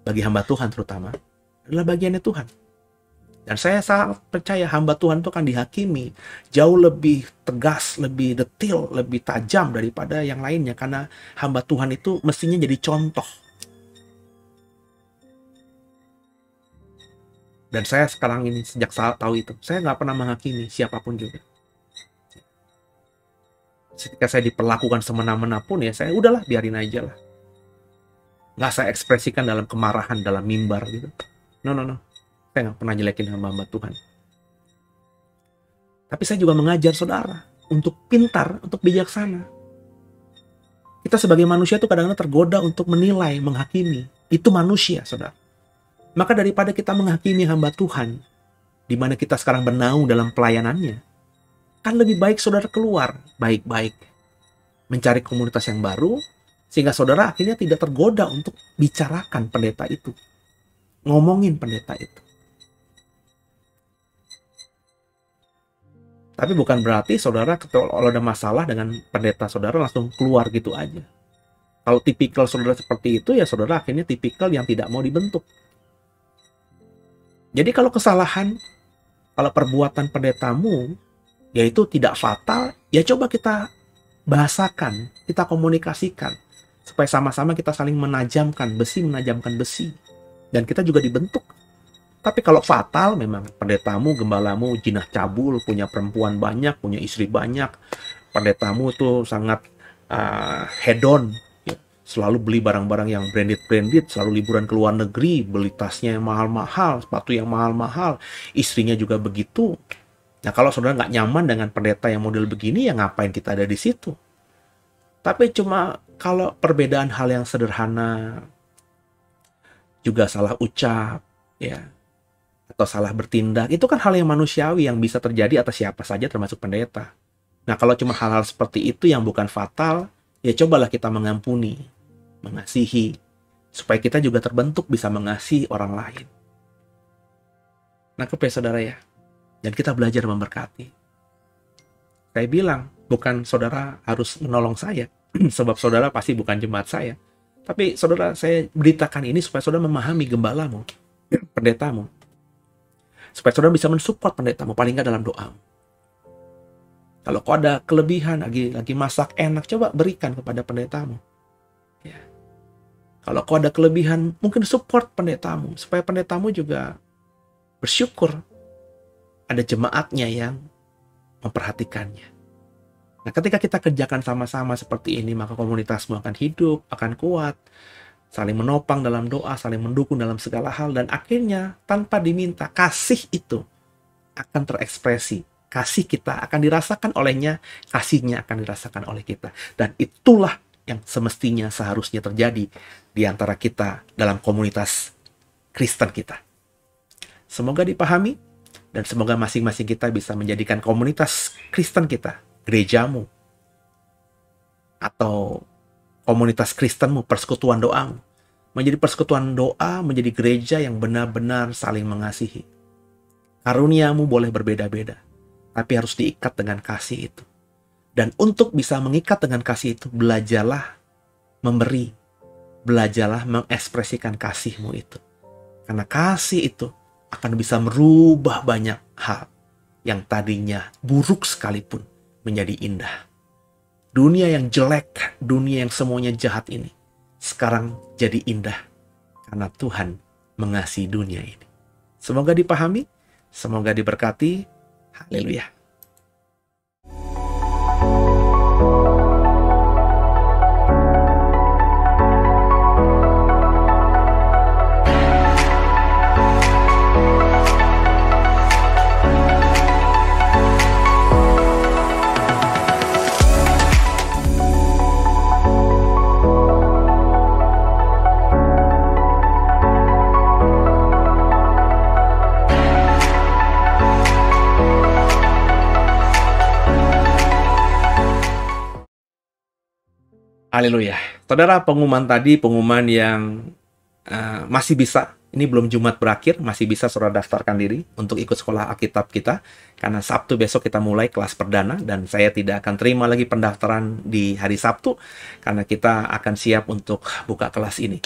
bagi hamba Tuhan terutama adalah bagiannya Tuhan. Dan saya sangat percaya hamba Tuhan itu akan dihakimi jauh lebih tegas, lebih detail, lebih tajam daripada yang lainnya. Karena hamba Tuhan itu mestinya jadi contoh. Dan saya sekarang ini, sejak saat tahu itu, saya nggak pernah menghakimi siapapun juga. Ketika saya diperlakukan semena-mena pun, ya saya udahlah, biarin aja lah. Nggak saya ekspresikan dalam kemarahan, dalam mimbar gitu. No. Saya nggak pernah jelekin hamba-hamba Tuhan. Tapi saya juga mengajar saudara untuk pintar, untuk bijaksana. Kita sebagai manusia itu kadang-kadang tergoda untuk menilai, menghakimi. Itu manusia, saudara. Maka daripada kita menghakimi hamba Tuhan, di mana kita sekarang bernaung dalam pelayanannya, kan lebih baik saudara keluar baik-baik, mencari komunitas yang baru, sehingga saudara akhirnya tidak tergoda untuk bicarakan pendeta itu, ngomongin pendeta itu. Tapi bukan berarti saudara kalau ada masalah dengan pendeta saudara langsung keluar gitu aja. Kalau tipikal saudara seperti itu, ya saudara akhirnya tipikal yang tidak mau dibentuk. Jadi kalau kesalahan, kalau perbuatan pendetamu, yaitu tidak fatal, ya coba kita bahasakan, kita komunikasikan. Supaya sama-sama kita saling menajamkan besi. Dan kita juga dibentuk. Tapi kalau fatal, memang pendetamu, gembalamu, jinah cabul, punya perempuan banyak, punya istri banyak. Pendetamu itu sangat hedon. Ya. Selalu beli barang-barang yang branded, selalu liburan ke luar negeri, beli tasnya yang mahal-mahal, sepatu yang mahal-mahal. Istrinya juga begitu. Nah, kalau saudara nggak nyaman dengan pendeta yang model begini, ya ngapain kita ada di situ? Tapi cuma kalau perbedaan hal yang sederhana, juga salah ucap, ya, atau salah bertindak, itu kan hal yang manusiawi yang bisa terjadi atas siapa saja termasuk pendeta. Nah, kalau cuma hal-hal seperti itu yang bukan fatal, ya cobalah kita mengampuni, mengasihi, supaya kita juga terbentuk bisa mengasihi orang lain. Nah, ya saudara ya, dan kita belajar memberkati. Saya bilang, bukan saudara harus menolong saya, sebab saudara pasti bukan jemaat saya. Tapi saudara, saya beritakan ini supaya saudara memahami gembalamu, pendetamu. Supaya saudara bisa mensupport pendetamu, paling nggak dalam doa. Kalau kau ada kelebihan, lagi masak enak, coba berikan kepada pendetamu. Ya. Kalau kau ada kelebihan, mungkin support pendetamu, supaya pendetamu juga bersyukur ada jemaatnya yang memperhatikannya. Nah, ketika kita kerjakan sama-sama seperti ini, maka komunitasmu akan hidup, akan kuat, saling menopang dalam doa, saling mendukung dalam segala hal, dan akhirnya tanpa diminta, kasih itu akan terekspresi. Kasih kita akan dirasakan olehnya, kasihnya akan dirasakan oleh kita. Dan itulah yang semestinya seharusnya terjadi di antara kita dalam komunitas Kristen kita. Semoga dipahami, dan semoga masing-masing kita bisa menjadikan komunitas Kristen kita, gerejamu, atau komunitas Kristenmu, persekutuan doamu, menjadi persekutuan doa, menjadi gereja yang benar-benar saling mengasihi. Karuniamu boleh berbeda-beda, tapi harus diikat dengan kasih itu. Dan untuk bisa mengikat dengan kasih itu, belajarlah memberi, belajarlah mengekspresikan kasihmu itu. Karena kasih itu akan bisa merubah banyak hal yang tadinya buruk sekalipun menjadi indah. Dunia yang jelek, dunia yang semuanya jahat ini, sekarang jadi indah karena Tuhan mengasihi dunia ini. Semoga dipahami, semoga diberkati. Haleluya. Haleluya. Saudara, pengumuman tadi, pengumuman yang masih bisa, ini belum Jumat berakhir, masih bisa saudara daftarkan diri untuk ikut sekolah Alkitab kita. Karena Sabtu besok kita mulai kelas perdana, dan saya tidak akan terima lagi pendaftaran di hari Sabtu, karena kita akan siap untuk buka kelas ini.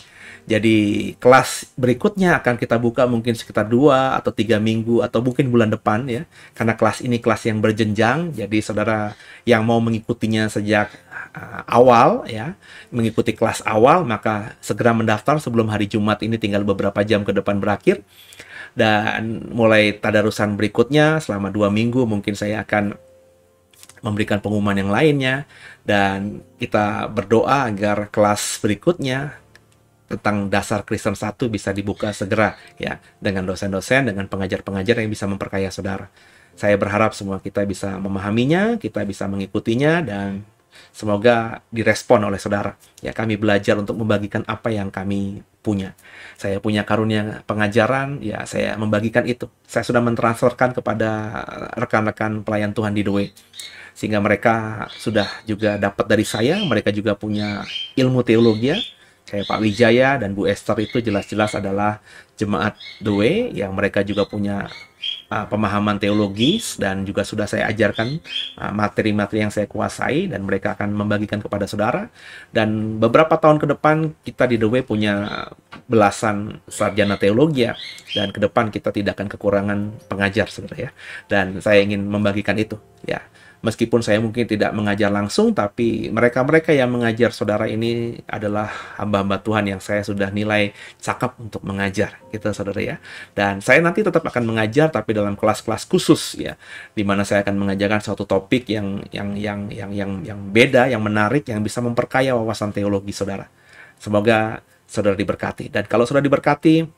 Jadi kelas berikutnya akan kita buka mungkin sekitar 2 atau 3 minggu, atau mungkin bulan depan ya. Karena kelas ini kelas yang berjenjang, jadi saudara yang mau mengikutinya sejak awal ya, mengikuti kelas awal, maka segera mendaftar sebelum hari Jumat ini tinggal beberapa jam ke depan berakhir. Dan mulai tadarusan berikutnya selama 2 minggu mungkin saya akan memberikan pengumuman yang lainnya, dan kita berdoa agar kelas berikutnya tentang dasar Kristen 1 bisa dibuka segera ya, dengan dosen-dosen, dengan pengajar-pengajar yang bisa memperkaya saudara. Saya berharap semua kita bisa memahaminya, kita bisa mengikutinya, dan semoga direspon oleh saudara. Ya, kami belajar untuk membagikan apa yang kami punya. Saya punya karunia pengajaran, ya saya membagikan itu. Saya sudah mentransferkan kepada rekan-rekan pelayan Tuhan di The Way, sehingga mereka sudah juga dapat dari saya. Mereka juga punya ilmu teologi, kayak Pak Wijaya dan Bu Esther itu jelas-jelas adalah jemaat The Way, yang mereka juga punya pemahaman teologis, dan juga sudah saya ajarkan materi-materi yang saya kuasai, dan mereka akan membagikan kepada saudara. Dan beberapa tahun ke depan kita di The Way punya belasan sarjana teologi, ya, dan ke depan kita tidak akan kekurangan pengajar, saudara, ya. Dan saya ingin membagikan itu, ya. Meskipun saya mungkin tidak mengajar langsung, tapi mereka-mereka yang mengajar saudara ini adalah hamba-hamba Tuhan yang saya sudah nilai cakep untuk mengajar, gitu, saudara, ya. Dan saya nanti tetap akan mengajar, tapi dalam kelas-kelas khusus, ya, di mana saya akan mengajarkan suatu topik yang beda, yang menarik, yang bisa memperkaya wawasan teologi saudara. Semoga saudara diberkati. Dan kalau saudara diberkati,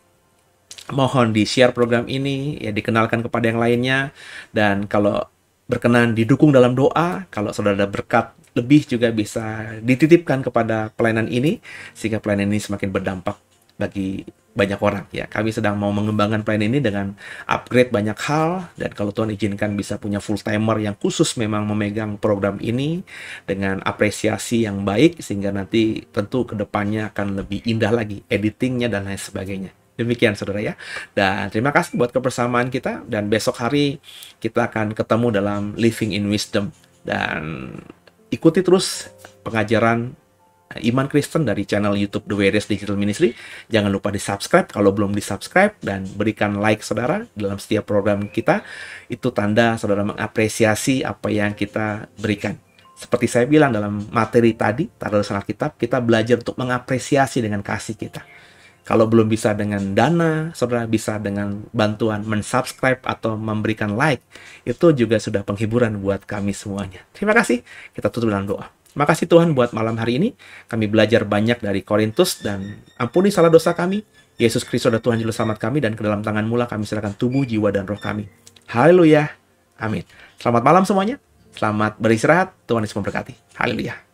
mohon di-share program ini, ya, dikenalkan kepada yang lainnya. Dan kalau berkenan didukung dalam doa, kalau saudara ada berkat lebih juga bisa dititipkan kepada pelayanan ini, sehingga pelayanan ini semakin berdampak bagi banyak orang, ya. Kami sedang mau mengembangkan pelayanan ini dengan upgrade banyak hal, dan kalau Tuhan izinkan bisa punya full timer yang khusus memang memegang program ini dengan apresiasi yang baik, sehingga nanti tentu kedepannya akan lebih indah lagi editingnya dan lain sebagainya. Demikian, saudara, ya. Dan terima kasih buat kebersamaan kita, dan besok hari kita akan ketemu dalam Living in Wisdom. Dan ikuti terus pengajaran iman Kristen dari channel YouTube The Way Digital Ministry. Jangan lupa di-subscribe kalau belum di-subscribe, dan berikan like, saudara, dalam setiap program kita. Itu tanda saudara mengapresiasi apa yang kita berikan. Seperti saya bilang dalam materi tadi, taruh dalam Alkitab, kita belajar untuk mengapresiasi dengan kasih kita. Kalau belum bisa dengan dana, saudara bisa dengan bantuan mensubscribe atau memberikan like. Itu juga sudah penghiburan buat kami semuanya. Terima kasih. Kita tutup dalam doa. Terima kasih Tuhan buat malam hari ini. Kami belajar banyak dari Korintus, dan ampuni salah dosa kami. Yesus Kristus adalah Tuhan Juru Selamat kami, dan ke dalam tangan mula kami serahkan tubuh, jiwa, dan roh kami. Haleluya. Amin. Selamat malam semuanya. Selamat beristirahat. Tuhan Yesus memberkati. Haleluya.